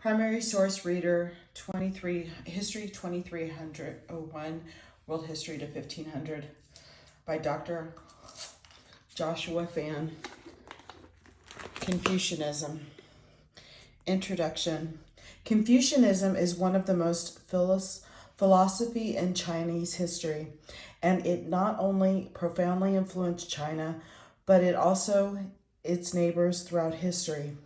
Primary source reader 23, History 2301, World History to 1500 by Dr. Joshua Fan. Confucianism. Introduction. Confucianism is one of the most philosophy in Chinese history, and it not only profoundly influenced China, but it also its neighbors throughout history.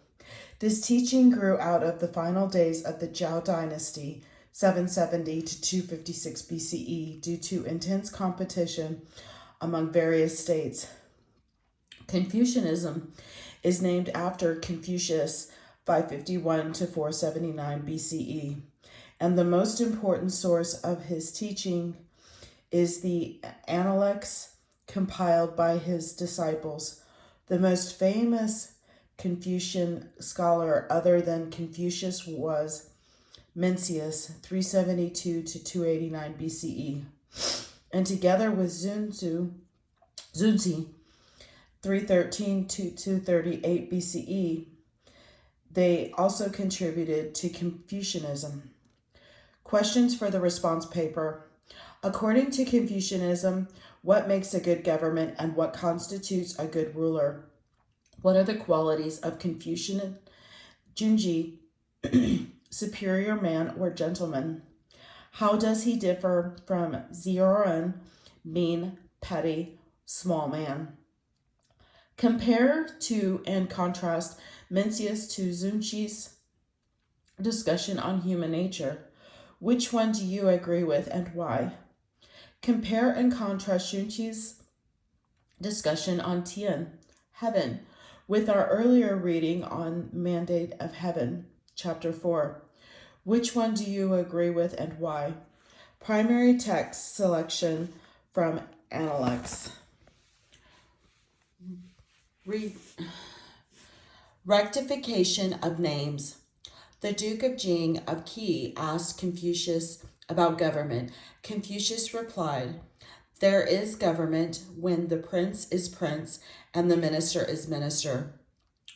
This teaching grew out of the final days of the Zhou dynasty, 770 to 256 BCE, due to intense competition among various states. Confucianism is named after Confucius, 551 to 479 BCE, and the most important source of his teaching is the Analects compiled by his disciples. The most famous Confucian scholar other than Confucius was Mencius, 372 to 289 BCE, and together with Zunzi, 313 to 238 BCE, they also contributed to Confucianism. Questions for the response paper. According to Confucianism, what makes a good government and what constitutes a good ruler? What are the qualities of Confucian Junji, superior man or gentleman? How does he differ from Zioren, mean, petty, small man? Compare to and contrast Mencius to Zunzi's discussion on human nature. Which one do you agree with and why? Compare and contrast Zunzi's discussion on Tian, heaven, with our earlier reading on Mandate of Heaven, Chapter 4. Which one do you agree with and why? Primary text selection from Analects. Rectification of names. The Duke of Jing of Qi asked Confucius about government. Confucius replied, "There is government when the prince is prince and the minister is minister,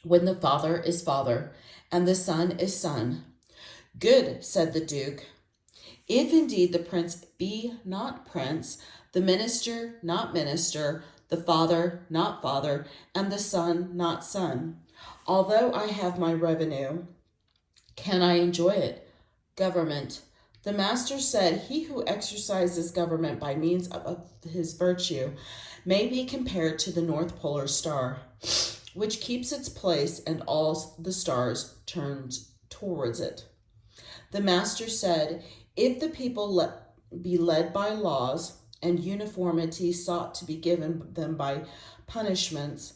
when the father is father and the son is son." "Good," said the Duke. "If indeed the prince be not prince, the minister not minister, the father not father, and the son not son, although I have my revenue, can I enjoy it?" Government. The master said, "He who exercises government by means of his virtue may be compared to the North Polar Star, which keeps its place and all the stars turned towards it." The master said, "If the people be led by laws and uniformity sought to be given them by punishments,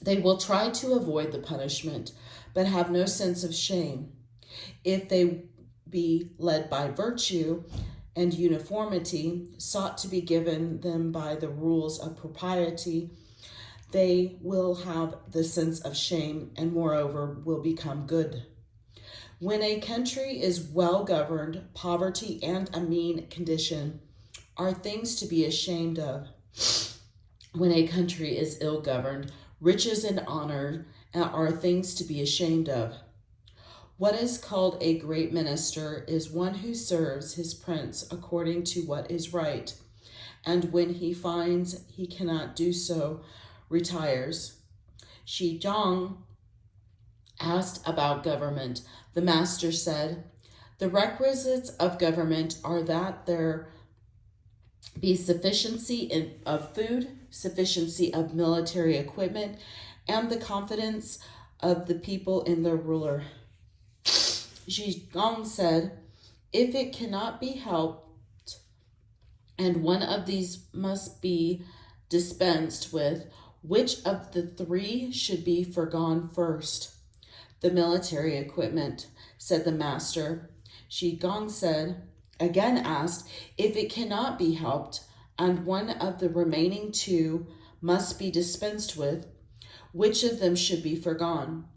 they will try to avoid the punishment, but have no sense of shame. If they be led by virtue and uniformity sought to be given them by the rules of propriety, they will have the sense of shame and moreover will become good. When a country is well governed, poverty and a mean condition are things to be ashamed of. When a country is ill governed, riches and honor are things to be ashamed of. What is called a great minister is one who serves his prince according to what is right, and when he finds he cannot do so, retires. Shi Zhang asked about government. The master said, "The requisites of government are that there be sufficiency of food, sufficiency of military equipment, and the confidence of the people in their ruler." Shi Gong said, "If it cannot be helped, and one of these must be dispensed with, which of the three should be forgone first?" "The military equipment," said the master. Shi Gong again asked, "If it cannot be helped, and one of the remaining two must be dispensed with, which of them should be forgone?"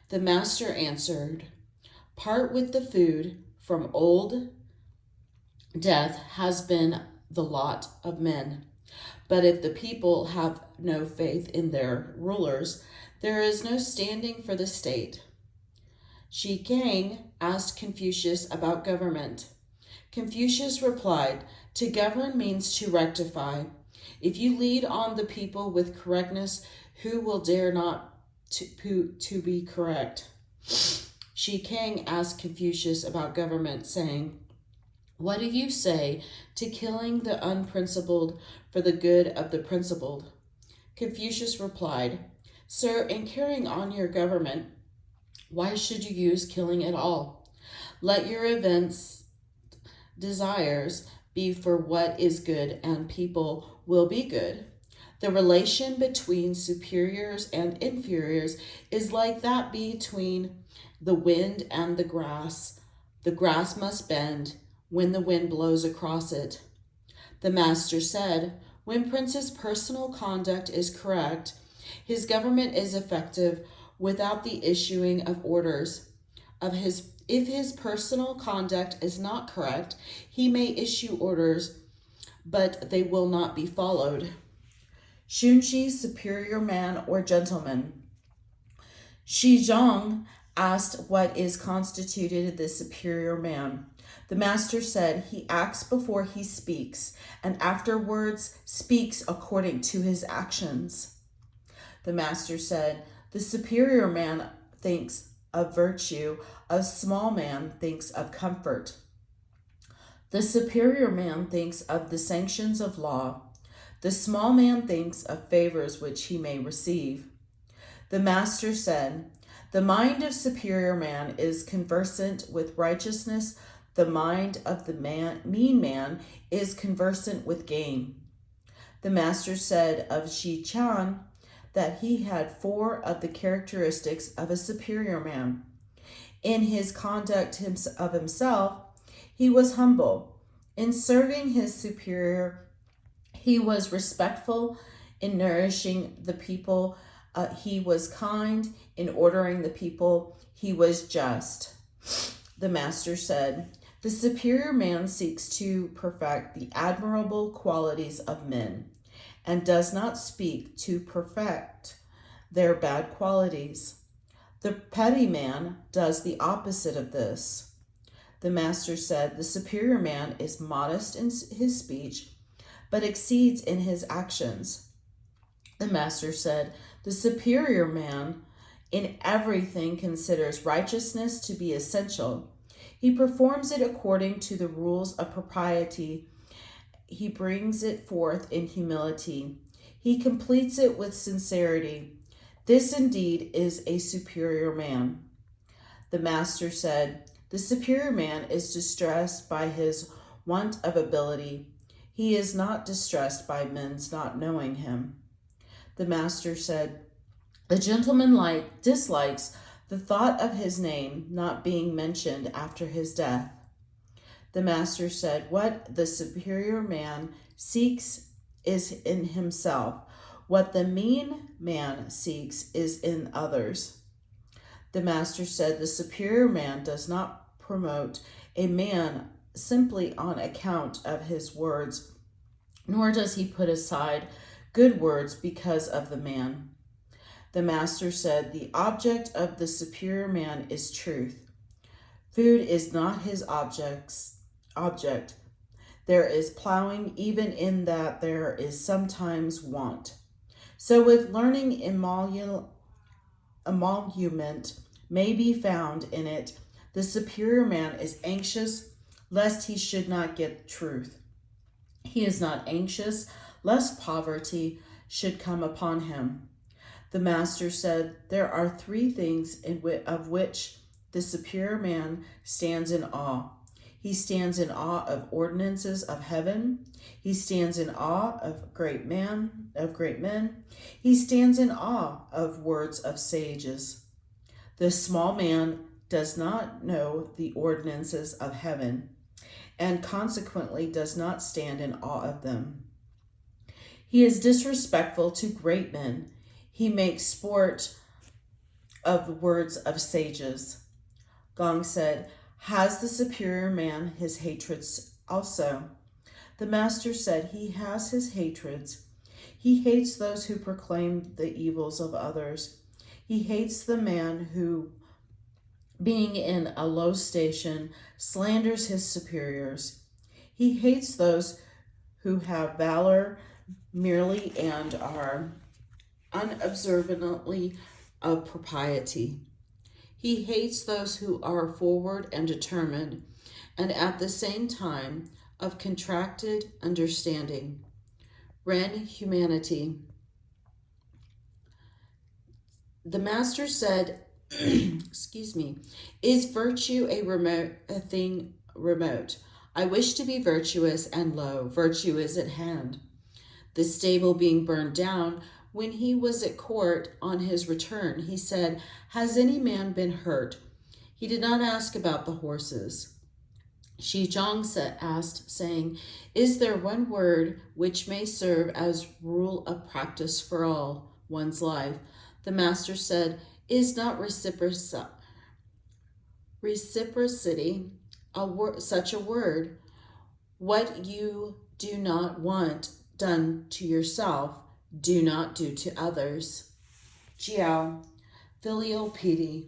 The master answered, "Part with the food. From old death has been the lot of men. But if the people have no faith in their rulers, there is no standing for the state." Shi Kang asked Confucius about government. Confucius replied, "To govern means to rectify. If you lead on the people with correctness, who will dare not to be correct?" Shi Kang asked Confucius about government, saying, "What do you say to killing the unprincipled for the good of the principled?" Confucius replied, "Sir, in carrying on your government, why should you use killing at all? Let your desires be for what is good, and people will be good. The relation between superiors and inferiors is like that between the wind and the grass. The grass must bend when the wind blows across it." The master said, "When Prince's personal conduct is correct, his government is effective without the issuing of orders. If his personal conduct is not correct, he may issue orders, but they will not be followed." Shunshi, superior man or gentleman. Shi Zhong asked what is constituted the superior man. The master said, "He acts before he speaks, and afterwards speaks according to his actions." The master said, "The superior man thinks of virtue, a small man thinks of comfort. The superior man thinks of the sanctions of law. The small man thinks of favors which he may receive." The master said, "The mind of superior man is conversant with righteousness. The mind of the mean man is conversant with gain." The master said of Shi Chan that he had 4 of the characteristics of a superior man. In his conduct of himself, he was humble. In serving his superior, he was respectful. In nourishing the people, he was kind. In ordering the people, he was just. The master said, "The superior man seeks to perfect the admirable qualities of men, and does not speak to perfect their bad qualities. The petty man does the opposite of this." The master said, "The superior man is modest in his speech, but exceeds in his actions." The master said, "The superior man in everything considers righteousness to be essential. He performs it according to the rules of propriety. He brings it forth in humility. He completes it with sincerity. This indeed is a superior man." The master said, "The superior man is distressed by his want of ability. He is not distressed by men's not knowing him." The master said, "The gentleman dislikes the thought of his name not being mentioned after his death." The master said, "What the superior man seeks is in himself. What the mean man seeks is in others." The master said, "The superior man does not promote a man simply on account of his words, nor does he put aside good words because of the man." The master said, "The object of the superior man is truth. Food is not his object. There is plowing even in that there is sometimes want. So with learning emolument may be found in it, the superior man is anxious lest he should not get truth. He is not anxious lest poverty should come upon him." The master said, "There are 3 things of which the superior man stands in awe. He stands in awe of ordinances of heaven. He stands in awe of great men. He stands in awe of words of sages. The small man does not know the ordinances of heaven, and consequently does not stand in awe of them. He is disrespectful to great men. He makes sport of the words of sages." Gong said, "Has the superior man his hatreds also?" The master said, "He has his hatreds. He hates those who proclaim the evils of others. He hates the man who being in a low station, slanders his superiors. He hates those who have valor merely and are unobservantly of propriety. He hates those who are forward and determined, and at the same time of contracted understanding. Ren humanity. The master said, excuse me, is virtue a thing remote? I wish to be virtuous, and lo, virtue is at hand. The stable being burned down, when he was at court on his return, he said, has any man been hurt? He did not ask about the horses. Shi Zhang asked, saying, is there one word which may serve as rule of practice for all one's life? The master said, is not reciprocity such a word? What you do not want done to yourself, do not do to others. Jiao, filial piety.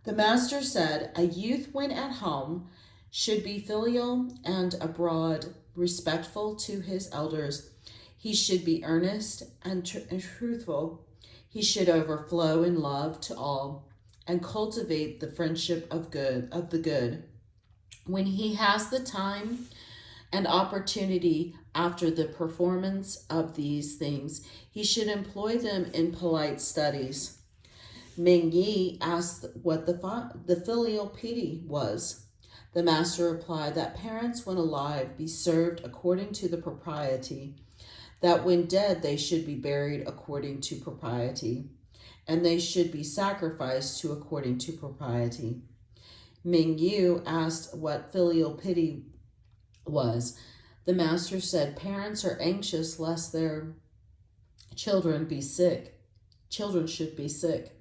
The master said, a youth when at home should be filial and abroad respectful to his elders. He should be earnest and truthful. He should overflow in love to all and cultivate the friendship of the good. When he has the time and opportunity after the performance of these things, he should employ them in polite studies. Ming Yi asked what the filial piety was. The master replied that parents when alive be served according to the propriety, that when dead they should be buried according to propriety, and they should be sacrificed to according to propriety. Ming Yu asked what filial piety was. The master said, parents are anxious lest their children be sick. Children should be sick.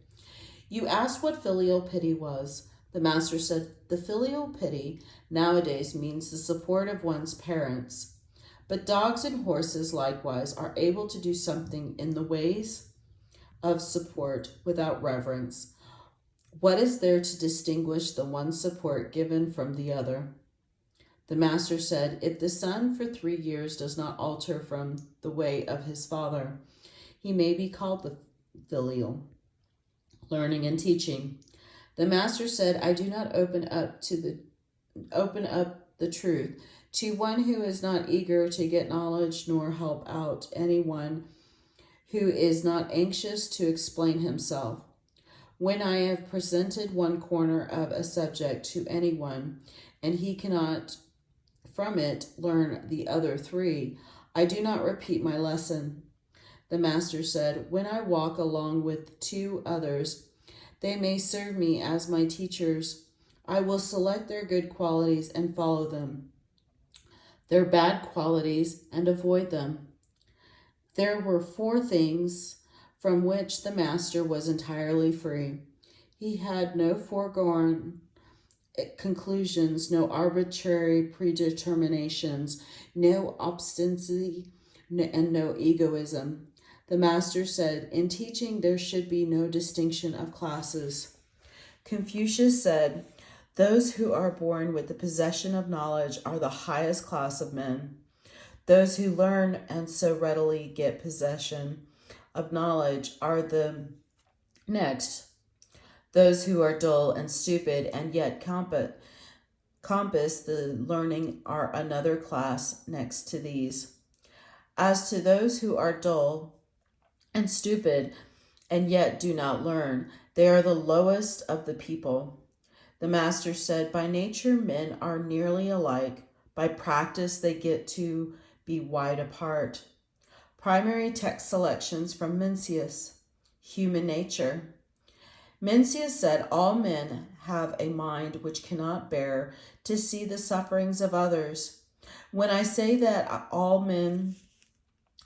You asked what filial piety was. The master said, the filial piety nowadays means the support of one's parents. But dogs and horses likewise are able to do something in the ways of support without reverence. What is there to distinguish the one support given from the other? The master said, if the son for 3 years does not alter from the way of his father, he may be called the filial. Learning and teaching. The master said, I do not open up the truth to one who is not eager to get knowledge nor help out anyone who is not anxious to explain himself. When I have presented one corner of a subject to anyone and he cannot from it learn the other 3, I do not repeat my lesson. The master said, when I walk along with 2 others, they may serve me as my teachers. I will select their good qualities and follow them, their bad qualities and avoid them. There were 4 things from which the master was entirely free. He had no foregone conclusions, no arbitrary predeterminations, no obstinacy, and no egoism. The master said, in teaching there should be no distinction of classes. Confucius said, those who are born with the possession of knowledge are the highest class of men. Those who learn and so readily get possession of knowledge are the next. Those who are dull and stupid and yet compass the learning are another class next to these. As to those who are dull and stupid and yet do not learn, they are the lowest of the people. The master said, by nature men are nearly alike. By practice they get to be wide apart. Primary text selections from Mencius. Human nature. Mencius said, all men have a mind which cannot bear to see the sufferings of others. When I say that all men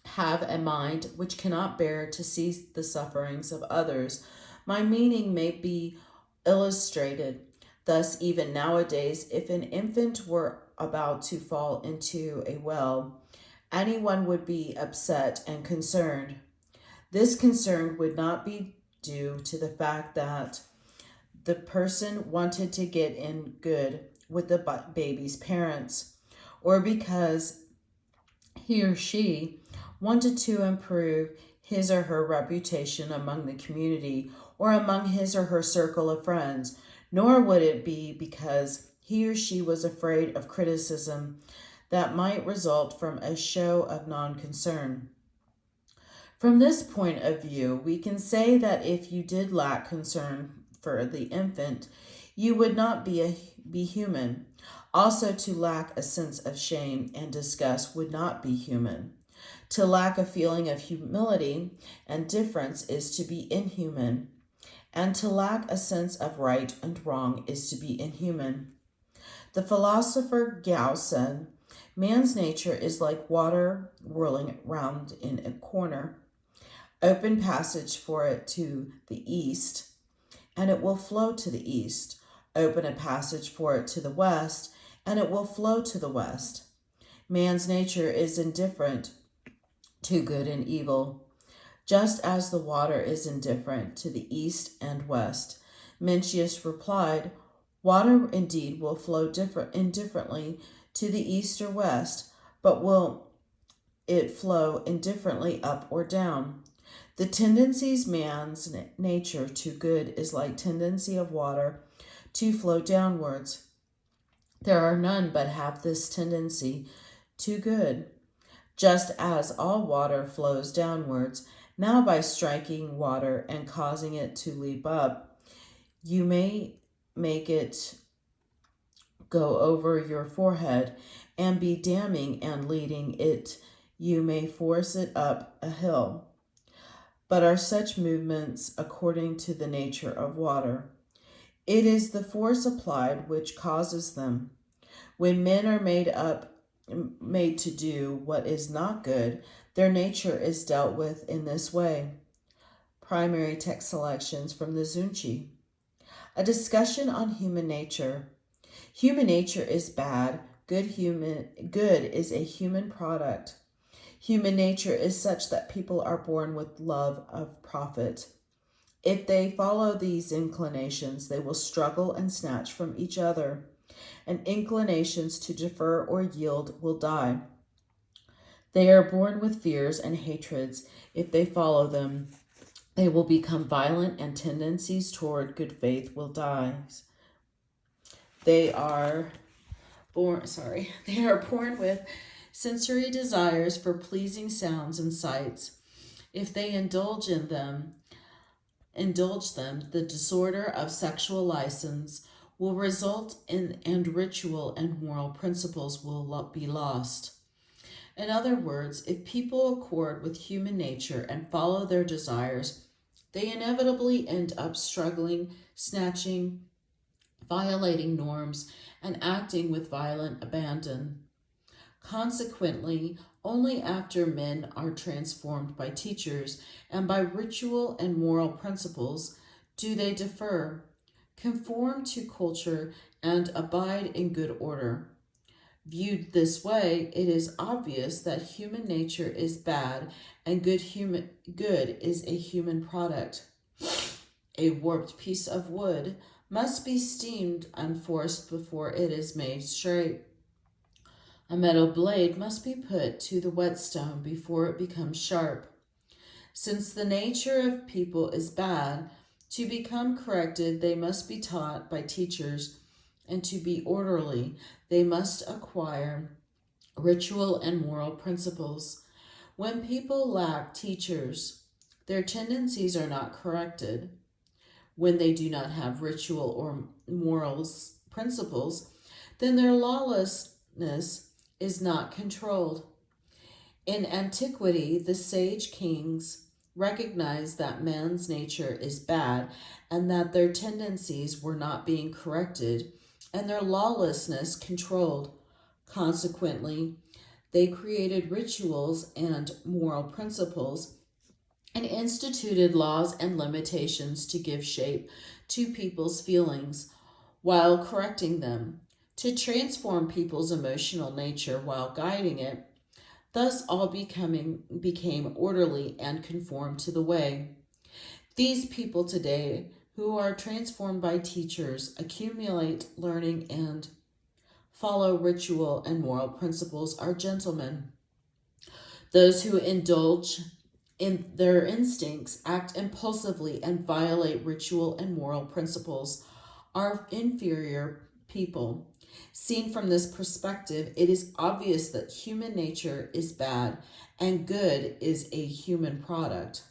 have a mind which cannot bear to see the sufferings of others, my meaning may be illustrated. Thus, even nowadays, if an infant were about to fall into a well, anyone would be upset and concerned. This concern would not be due to the fact that the person wanted to get in good with the baby's parents, or because he or she wanted to improve his or her reputation among the community or among his or her circle of friends, nor would it be because he or she was afraid of criticism that might result from a show of non-concern. From this point of view, we can say that if you did lack concern for the infant, you would not be human. Also, to lack a sense of shame and disgust would not be human. To lack a feeling of humility and difference is to be inhuman. And to lack a sense of right and wrong is to be inhuman. The philosopher Gao said, "Man's nature is like water whirling round in a corner. Open passage for it to the east, and it will flow to the east. Open a passage for it to the west, and it will flow to the west." Man's nature is indifferent to good and evil, just as the water is indifferent to the east and west. Mencius replied, "Water indeed will flow indifferently to the east or west, but will it flow indifferently up or down? The tendencies man's nature to good is like tendency of water to flow downwards. There are none but have this tendency to good, just as all water flows downwards. Now by striking water and causing it to leap up, you may make it go over your forehead, and be damming and leading it, you may force it up a hill. But are such movements according to the nature of water? It is the force applied which causes them. When men are made to do what is not good, their nature is dealt with in this way. Primary text selections from the Zunchi. A discussion on human nature. Human nature is bad. Good is a human product. Human nature is such that people are born with love of profit. If they follow these inclinations, they will struggle and snatch from each other, and inclinations to defer or yield will die. They are born with fears and hatreds. If they follow them, they will become violent, and tendencies toward good faith will die. They are born with sensory desires for pleasing sounds and sights. If they indulge them, the disorder of sexual license will result in, and ritual and moral principles will be lost. In other words, if people accord with human nature and follow their desires, they inevitably end up struggling, snatching, violating norms, and acting with violent abandon. Consequently, only after men are transformed by teachers and by ritual and moral principles do they defer, conform to culture, and abide in good order. Viewed this way, it is obvious that human nature is bad and good is a human product. A warped piece of wood must be steamed and forced before it is made straight. A metal blade must be put to the whetstone before it becomes sharp. Since the nature of people is bad, to become corrected they must be taught by teachers, and to be orderly they must acquire ritual and moral principles. When people lack teachers, their tendencies are not corrected. When they do not have ritual or morals principles, then their lawlessness is not controlled. In antiquity, the sage kings recognized that man's nature is bad and that their tendencies were not being corrected and their lawlessness controlled. Consequently, they created rituals and moral principles and instituted laws and limitations to give shape to people's feelings while correcting them, to transform people's emotional nature while guiding it. Thus all became orderly and conformed to the way. These people today, who are transformed by teachers, accumulate learning, and follow ritual and moral principles are gentlemen. Those who indulge in their instincts, act impulsively, and violate ritual and moral principles are inferior people. Seen from this perspective, it is obvious that human nature is bad and good is a human product.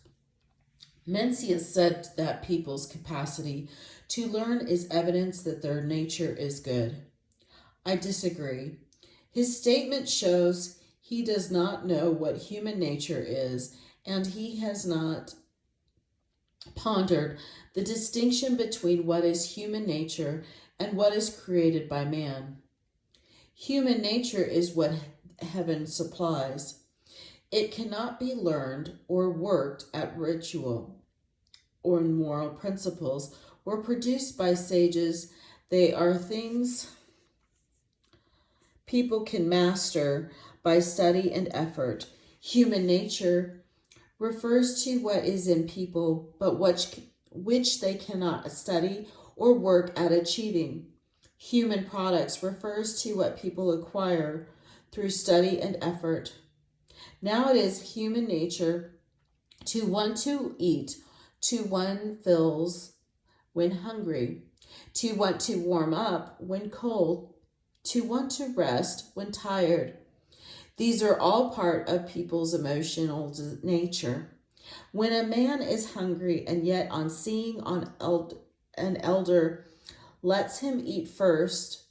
Mencius said that people's capacity to learn is evidence that their nature is good. I disagree. His statement shows he does not know what human nature is, and he has not pondered the distinction between what is human nature and what is created by man. Human nature is what heaven supplies. It cannot be learned or worked at ritual or moral principles or produced by sages. They are things people can master by study and effort. Human nature refers to what is in people, but which they cannot study or work at achieving. Human products refers to what people acquire through study and effort. Now it is human nature to want to eat, to one fills when hungry, to want to warm up when cold, to want to rest when tired. These are all part of people's emotional nature. When a man is hungry and yet on seeing an elder lets him eat first,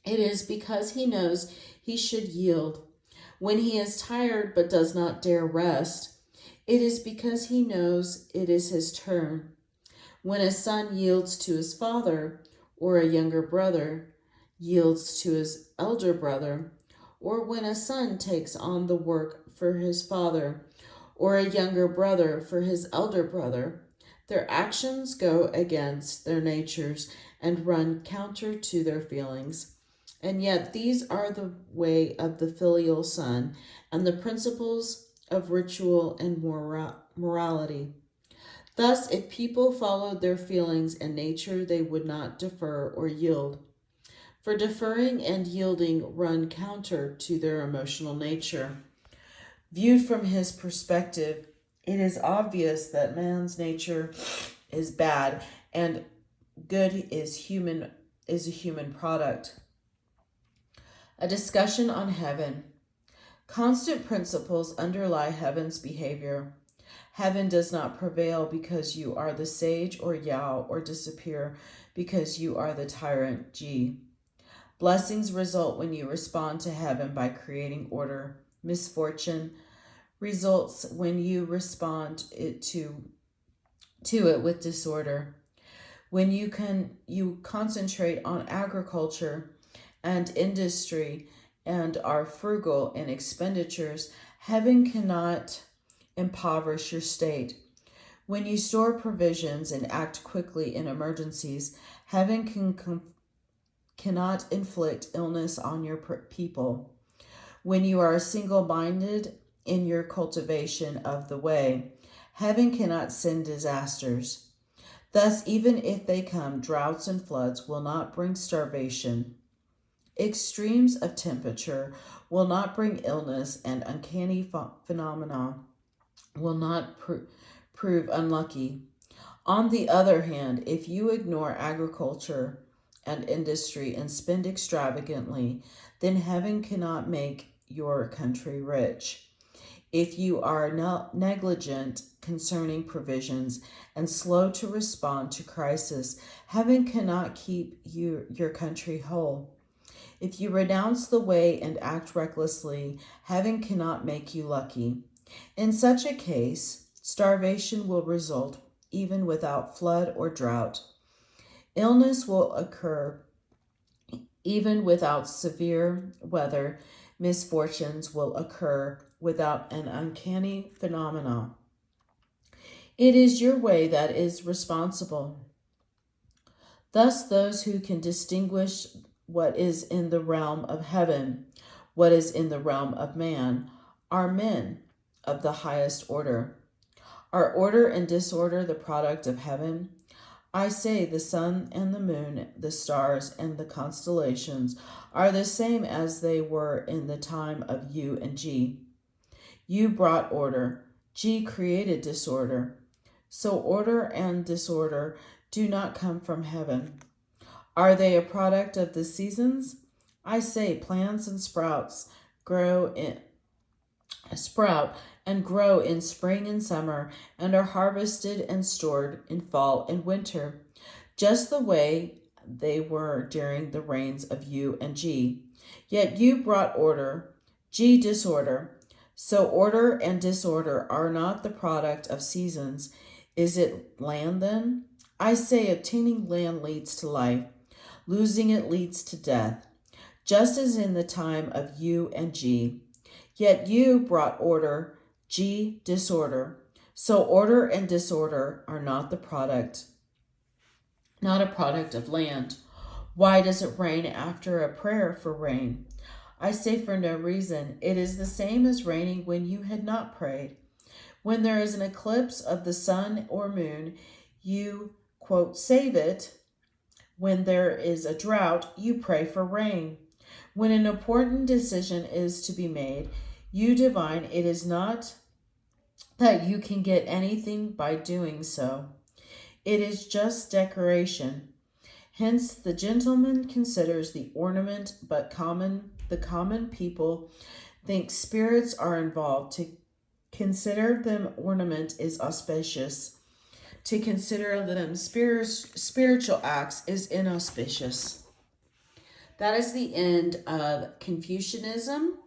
it is because he knows he should yield. When he is tired but does not dare rest, it is because he knows it is his turn. When a son yields to his father, or a younger brother yields to his elder brother, or when a son takes on the work for his father, or a younger brother for his elder brother, their actions go against their natures and run counter to their feelings. And yet these are the way of the filial son and the principles of ritual and morality. Thus, if people followed their feelings and nature, they would not defer or yield. For deferring and yielding run counter to their emotional nature. Viewed from his perspective, it is obvious that man's nature is bad and good is a human product. A discussion on heaven. Constant principles underlie heaven's behavior. Heaven does not prevail because you are the sage or Yao, or disappear because you are the tyrant Ji. Blessings result when you respond to heaven by creating order. Misfortune results when you respond to it with disorder. When you concentrate on agriculture and industry and are frugal in expenditures, heaven cannot impoverish your state. When you store provisions and act quickly in emergencies, heaven cannot inflict illness on your people. When you are single-minded in your cultivation of the way, heaven cannot send disasters. Thus, even if they come, droughts and floods will not bring starvation. Extremes of temperature will not bring illness, and uncanny phenomena will not prove unlucky. On the other hand, if you ignore agriculture and industry and spend extravagantly, then heaven cannot make your country rich. If you are negligent concerning provisions and slow to respond to crisis, heaven cannot keep your country whole. If you renounce the way and act recklessly, heaven cannot make you lucky. In such a case, starvation will result even without flood or drought. Illness will occur even without severe weather. Misfortunes will occur without an uncanny phenomenon. It is your way that is responsible. Thus, those who can distinguish what is in the realm of heaven, what is in the realm of man, are men of the highest order. Are order and disorder the product of heaven? I say the sun and the moon, the stars and the constellations are the same as they were in the time of U and G. U brought order, G created disorder. So order and disorder do not come from heaven. Are they a product of the seasons? I say plants and sprout and grow in spring and summer and are harvested and stored in fall and winter, just the way they were during the reigns of U and G. Yet U brought order, G disorder. So order and disorder are not the product of seasons. Is it land then? I say obtaining land leads to life, losing it leads to death, just as in the time of U and G. Yet U brought order, G disorder. So order and disorder are not a product of land. Why does it rain after a prayer for rain? I say for no reason. It is the same as raining when you had not prayed. When there is an eclipse of the sun or moon, you, quote, save it. When there is a drought, you pray for rain. When an important decision is to be made, you divine it is not that you can get anything by doing so. It is just decoration. Hence the gentleman considers the ornament, but the common people think spirits are involved. To consider them ornament is auspicious. To consider them spiritual acts is inauspicious. That is the end of Confucianism.